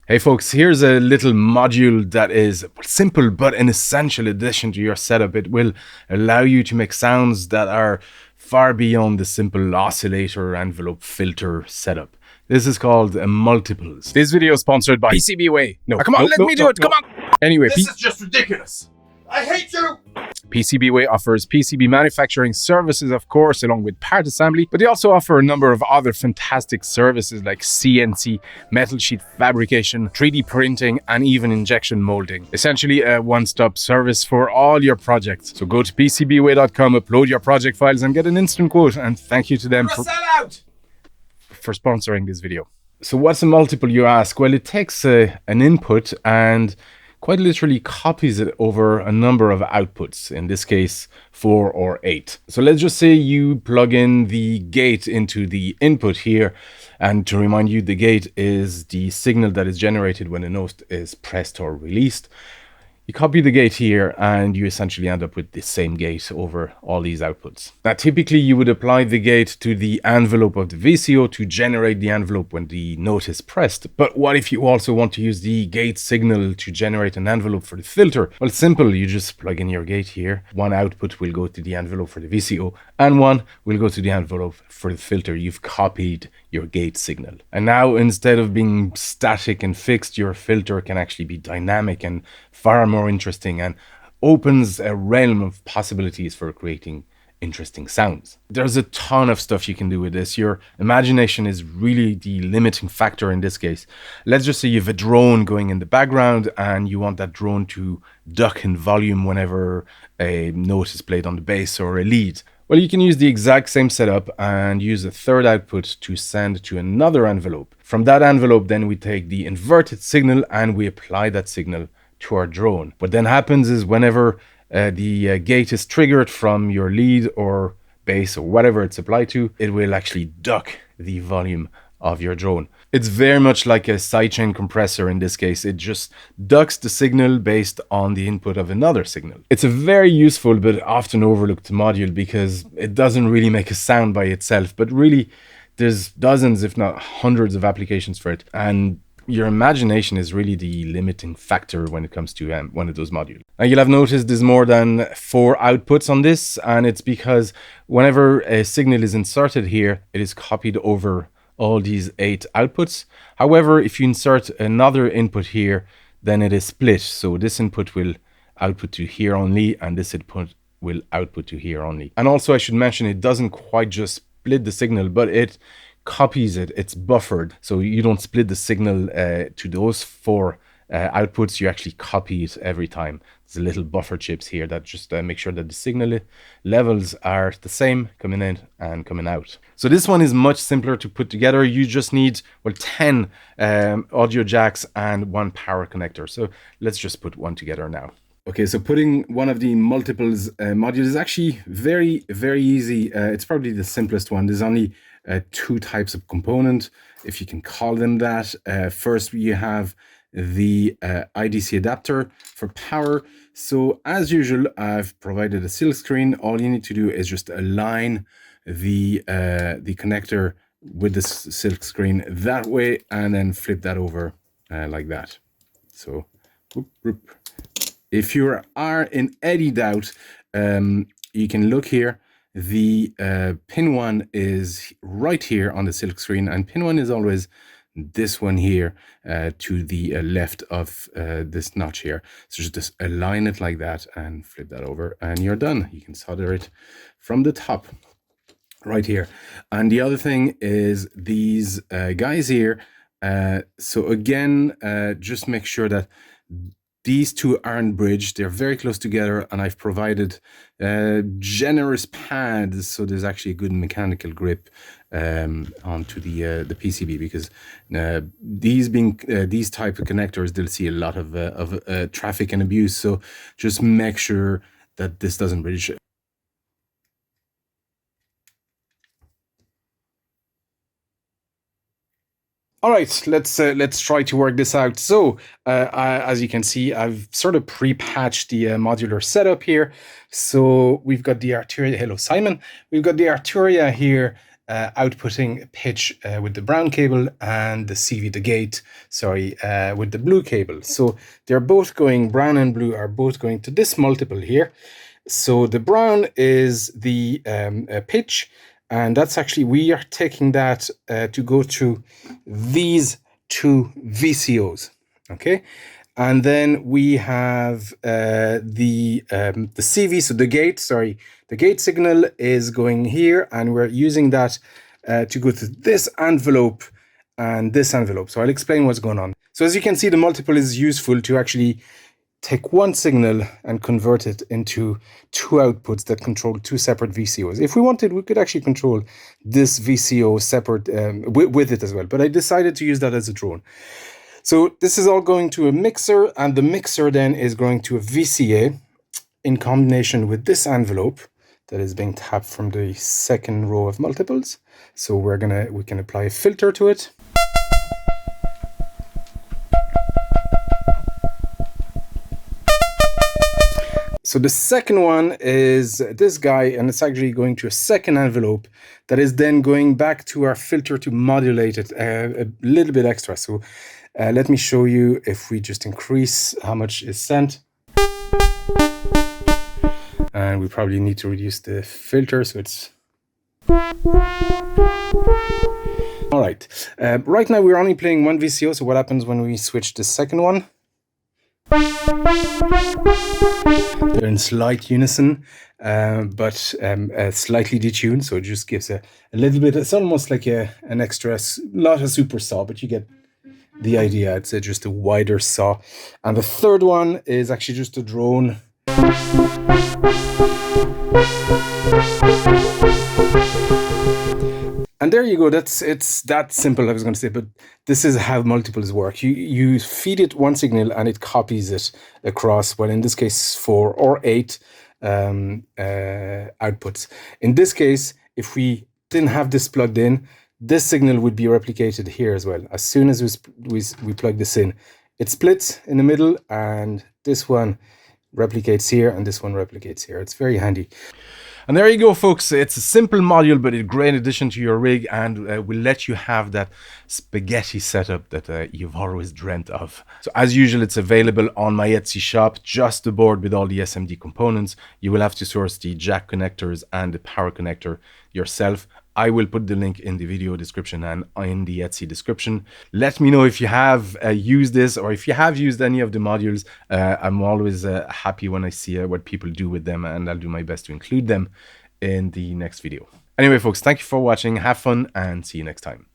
Hey folks, here's a little module that is simple but an essential addition to your setup. It will allow you to make sounds that are far beyond the simple oscillator envelope filter setup. This is called multiples. This video is sponsored by PCBWay. No, come on, let me do it. Come on. Anyway, this is just ridiculous. I hate you. PCBWay offers PCB manufacturing services, of course, along with part assembly, but they also offer a number of other fantastic services like CNC, metal sheet fabrication, 3D printing, and even injection molding. Essentially a one-stop service for all your projects. So go to PCBWay.com, upload your project files, and get an instant quote. And thank you to them for sponsoring this video. So what's a multiple, you ask? Well, it takes an input and quite literally copies it over a number of outputs, in this case 4 or 8. So let's just say you plug in the gate into the input here, and to remind you, the gate is the signal that is generated when a note is pressed or released. You copy the gate here and you essentially end up with the same gate over all these outputs. Now, typically you would apply the gate to the envelope of the VCO to generate the envelope when the note is pressed. But what if you also want to use the gate signal to generate an envelope for the filter? Well, simple, you just plug in your gate here. One output will go to the envelope for the VCO and one will go to the envelope for the filter. You've copied your gate signal. And now, instead of being static and fixed, your filter can actually be dynamic and far more interesting, and opens a realm of possibilities for creating interesting sounds. There's a ton of stuff you can do with this. Your imagination is really the limiting factor in this case. Let's just say you have a drone going in the background and you want that drone to duck in volume whenever a note is played on the bass or a lead. Well, you can use the exact same setup and use a third output to send to another envelope. From that envelope, then we take the inverted signal and we apply that signal to our drone. What then happens is whenever the gate is triggered from your lead or bass or whatever it's applied to, it will actually duck the volume of your drone. It's very much like a sidechain compressor in this case. It just ducks the signal based on the input of another signal. It's a very useful but often overlooked module because it doesn't really make a sound by itself, but really there's dozens if not hundreds of applications for it, and your imagination is really the limiting factor when it comes to one of those modules. Now, you'll have noticed there's more than 4 outputs on this, and it's because whenever a signal is inserted here, it is copied over all these 8 outputs. However, if you insert another input here, then it is split. So this input will output to here only, and this input will output to here only. And also I should mention, it doesn't quite just split the signal, but it copies it. It's buffered. So you don't split the signal to those 4 outputs. You actually copy it every time. There's little buffer chips here that just make sure that the signal levels are the same coming in and coming out. So this one is much simpler to put together. You just need, well, 10 audio jacks and 1 power connector. So let's just put one together now. Okay, so putting one of the multiples modules is actually very, very easy. It's probably the simplest one. There's only 2 types of component, if you can call them that. First, you have the IDC adapter for power. So as usual, I've provided a silk screen. All you need to do is just align the connector with the silk screen that way, and then flip that over like that. So whoop, whoop. If you are in any doubt, you can look here. The pin 1 is right here on the silk screen, and pin 1 is always this one here to the left of this notch here. So just align it like that and flip that over and you're done. You can solder it from the top right here. And the other thing is these guys here. So again, just make sure that these 2 aren't bridged. They're very close together, and I've provided generous pads, so there's actually a good mechanical grip onto the PCB, because these type of connectors, they'll see a lot of traffic and abuse. So just make sure that this doesn't bridge. All right, let's try to work this out. So as you can see, I've sort of pre-patched the modular setup here. So we've got the Arturia. Hello, Simon. We've got the Arturia here outputting pitch with the brown cable and the CV, the gate, sorry, with the blue cable. So they're both going, brown and blue are both going to this multiple here. So the brown is the pitch, and that's actually, we are taking that to go through these two VCOs, okay? And then we have the CV, so the gate, sorry, the gate signal is going here, and we're using that to go to this envelope and this envelope. So I'll explain what's going on. So as you can see, the multiple is useful to actually take one signal and convert it into two outputs that control two separate VCOs. If we wanted, we could actually control this VCO separate with it as well, but I decided to use that as a drone. So this is all going to a mixer, and the mixer then is going to a VCA in combination with this envelope that is being tapped from the second row of multiples. So we can apply a filter to it. So the second one is this guy, and it's actually going to a second envelope that is then going back to our filter to modulate it a little bit extra. So let me show you if we just increase how much is sent. And we probably need to reduce the filter, so it's... All right. Right now we're only playing one VCO, so what happens when we switch the second one? They're in slight unison, but slightly detuned, so it just gives a little bit, it's almost like an extra, not a super saw, but you get the idea. It's just a wider saw. And the third one is actually just a drone. And there you go. It's that simple, I was going to say, but this is how multiples work. You feed it one signal and it copies it across, well, in this case, 4 or 8 outputs. In this case, if we didn't have this plugged in, this signal would be replicated here as well. As soon as we plug this in, it splits in the middle, and this one replicates here and this one replicates here. It's very handy. And there you go, folks. It's a simple module, but a great addition to your rig, and will let you have that spaghetti setup that you've always dreamt of. So as usual, it's available on my Etsy shop, just the board with all the SMD components. You will have to source the jack connectors and the power connector yourself. I will put the link in the video description and in the Etsy description. Let me know if you have used this, or if you have used any of the modules. I'm always happy when I see what people do with them, and I'll do my best to include them in the next video. Anyway, folks, thank you for watching. Have fun and see you next time.